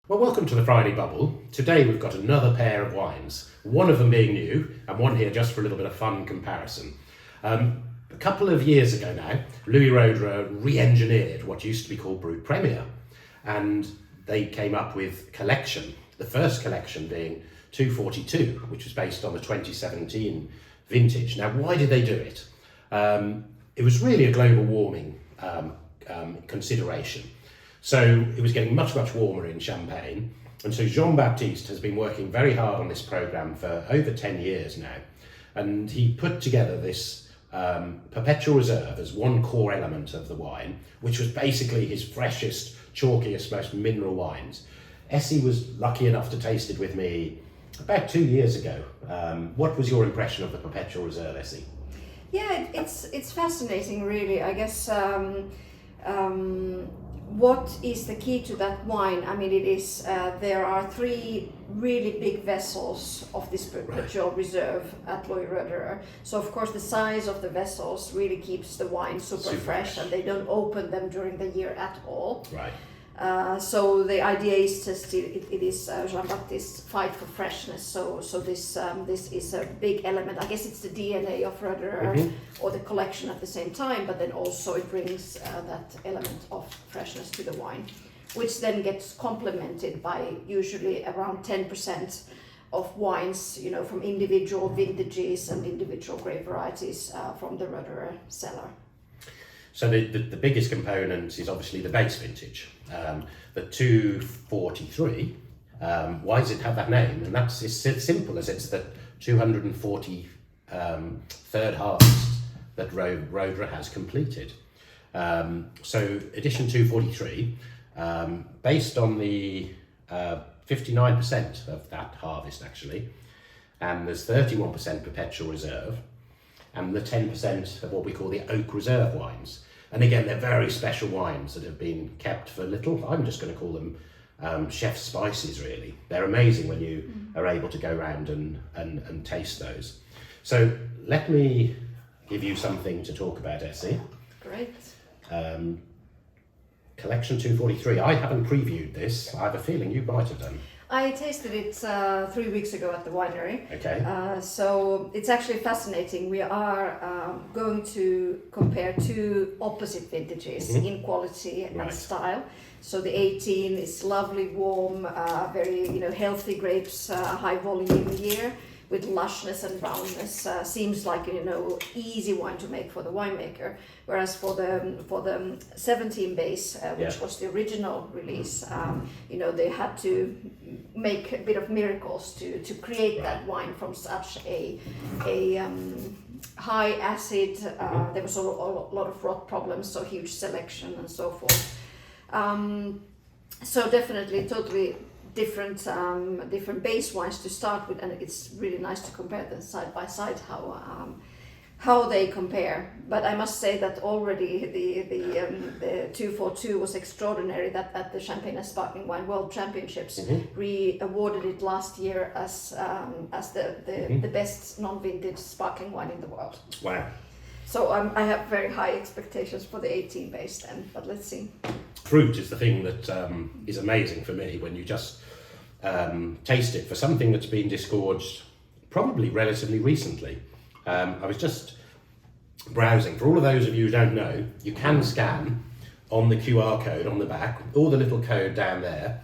Well, welcome to the Friday Bubble. Today we've got another pair of wines, one of them being new and one here just for a little bit of fun comparison. A couple of years ago now, Louis Roederer re-engineered what used to be called Brut Premier, and they came up with Collection, the first collection being 242, which was based on the 2017 vintage. Now, why did they do it? It was really a global warming consideration. So it was getting much warmer in Champagne, and so Jean-Baptiste has been working very hard on this programme for over 10 years now, and he put together this perpetual reserve as one core element of the wine, which was basically his freshest, chalkiest, most mineral wines. Essi was lucky enough to taste it with me about 2 years ago. What was your impression of the perpetual reserve, Essi? Yeah, it's fascinating, really. I guess what is the key to that wine? I mean, it is there are three really big vessels of this perpetual reserve at Louis Roederer. So of course the size of the vessels really keeps the wine super fresh, and they don't open them during the year at all. Right. So the idea is just it is Jean-Baptiste's fight for freshness. So this is a big element. I guess it's the DNA of Roederer or the collection at the same time, but then also it brings that element of freshness to the wine, which then gets complemented by usually around 10% of wines, you know, from individual vintages and individual grape varieties from the Roederer cellar. So the biggest component is obviously the base vintage, the 243. Why does it have that name? And that's as simple as it's the 240 third harvest that Roederer has completed. So edition 243, based on the 59% of that harvest actually, and there's 31% perpetual reserve, and the 10% of what we call the oak reserve wines. And again, they're very special wines that have been kept for little. I'm just going to call them chef's spices, really. They're amazing when you are able to go around and taste those. So let me give you something to talk about, Essi. Great. Collection 243. I haven't previewed this. I have a feeling you might have done. I tasted it 3 weeks ago at the winery. Okay. So it's actually fascinating. We are going to compare two opposite vintages in quality and style. So the 18 is lovely, warm, very healthy grapes, high volume year with lushness and roundness. Seems like easy wine to make for the winemaker. Whereas for the 17 base, which was the original release, they had to make a bit of miracles to create that wine from such a high acid. There was a lot of rot problems, so huge selection and so forth. So definitely totally different base wines to start with, and it's really nice to compare them side by side how they compare. But I must say that already the 242 was extraordinary. That at the Champagne and Sparkling Wine World Championships awarded it last year as the best non-vintage sparkling wine in the world. Wow. So I have very high expectations for the 18 base then, but let's see. Fruit is the thing that is amazing for me when you just taste it for something that's been disgorged probably relatively recently. I was just browsing. For all of those of you who don't know, you can scan on the QR code on the back, or the little code down there,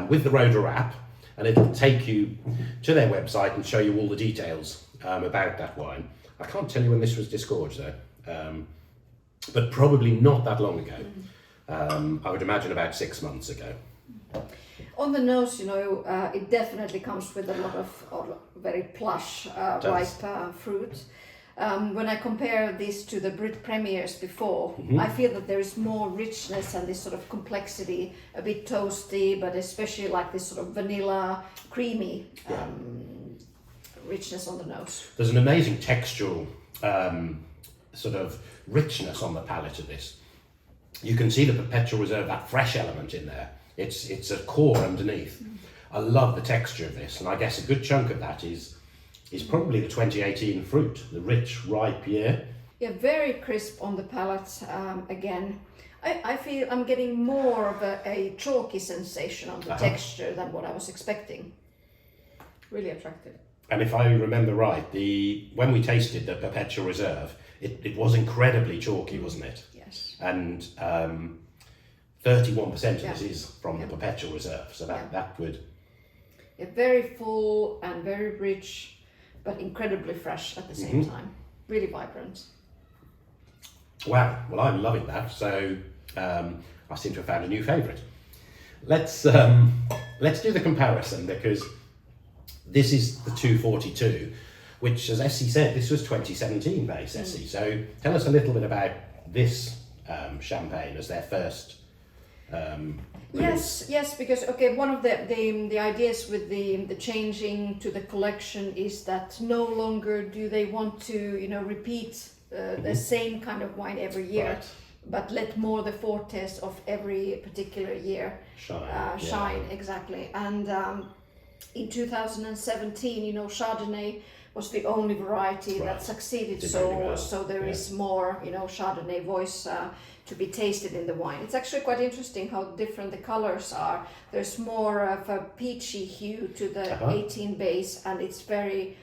with the Roederer app, and it'll take you to their website and show you all the details about that wine. I can't tell you when this was disgorged though, but probably not that long ago. I would imagine about 6 months ago. On the nose, it definitely comes with a lot of very plush, ripe fruit. When I compare this to the Brut Premiers before, I feel that there is more richness and this sort of complexity, a bit toasty, but especially like this sort of vanilla, creamy richness on the nose. There's an amazing textural sort of richness on the palate of this. You can see the perpetual reserve, that fresh element in there. It's a core underneath. I love the texture of this, and I guess a good chunk of that is probably the 2018 fruit, the rich, ripe year. Yeah, very crisp on the palate again. I feel I'm getting more of a chalky sensation on the texture than what I was expecting. Really attractive. And if I remember right, when we tasted the Perpetual Reserve, it was incredibly chalky, wasn't it? Yes. And 31% of this is from the Perpetual Reserve, so that would... Yeah, very full and very rich, but incredibly fresh at the same time. Really vibrant. Wow, well I'm loving that, so I seem to have found a new favourite. Let's do the comparison, because this is the 242, which, as Essi said, this was 2017 base, Essi. So tell us a little bit about this champagne as their first release. Yes, because one of the ideas with the changing to the collection is that no longer do they want to repeat the same kind of wine every year, but let more the fortes of every particular year shine. Exactly. And in 2017, Chardonnay was the only variety that succeeded so there is more Chardonnay voice to be tasted in the wine. It's actually quite interesting how different the colors are. There's more of a peachy hue to the 18 base, and it's very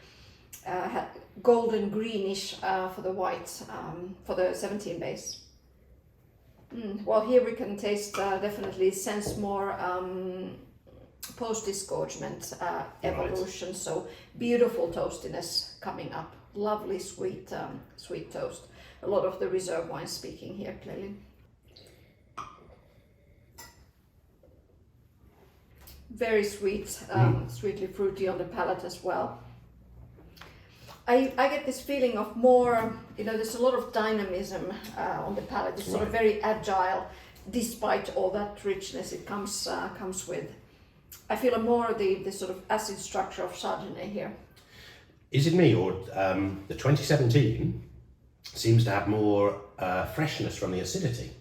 golden greenish for the white for the 17 base. Well, here we can taste definitely sense more post-disgorgement evolution, so beautiful toastiness coming up, lovely sweet toast. A lot of the reserve wine speaking here clearly. Very sweet, sweetly fruity on the palate as well. I get this feeling of more, there's a lot of dynamism on the palate. It's sort of very agile, despite all that richness it comes with. I feel more the sort of acid structure of Chardonnay here. Is it me, or the 2017 seems to have more freshness from the acidity,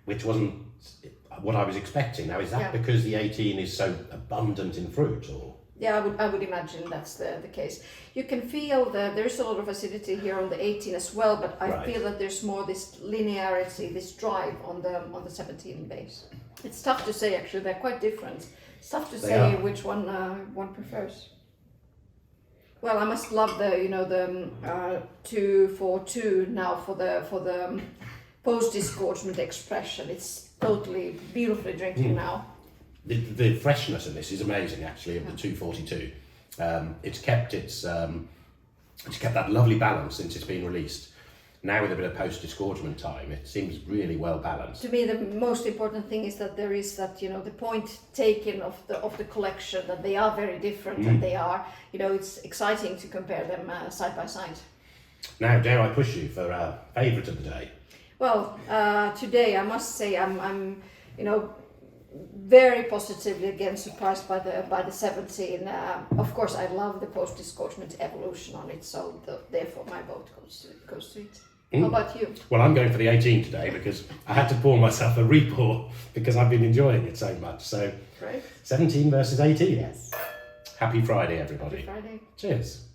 which wasn't what I was expecting. Now, is that because the 18 is so abundant in fruit, or? Yeah, I would imagine that's the case. You can feel there's a lot of acidity here on the 18 as well, but I feel that there's more this linearity, this drive on the 17 base. It's tough to say, actually. They're quite different. It's tough to say which one one prefers. Well, I must love the 242 now for the post disgorgement expression. It's totally beautifully drinking now. The freshness of this is amazing, actually, of the 242. It's kept that lovely balance since it's been released. Now with a bit of post-disgorgement time, it seems really well balanced. To me, the most important thing is that there is that, the point taken of the collection, that they are very different, and they are, it's exciting to compare them side by side. Now, dare I push you for a favourite of the day? Well, today I must say I'm very positively again surprised by the 17. Of course, I love the post-disgorgement evolution on it, so therefore my vote goes to it. How about you? Well, I'm going for the 18 today because I had to pour myself a repour because I've been enjoying it so much. So, 17 versus 18. Yes. Happy Friday, everybody. Happy Friday. Cheers.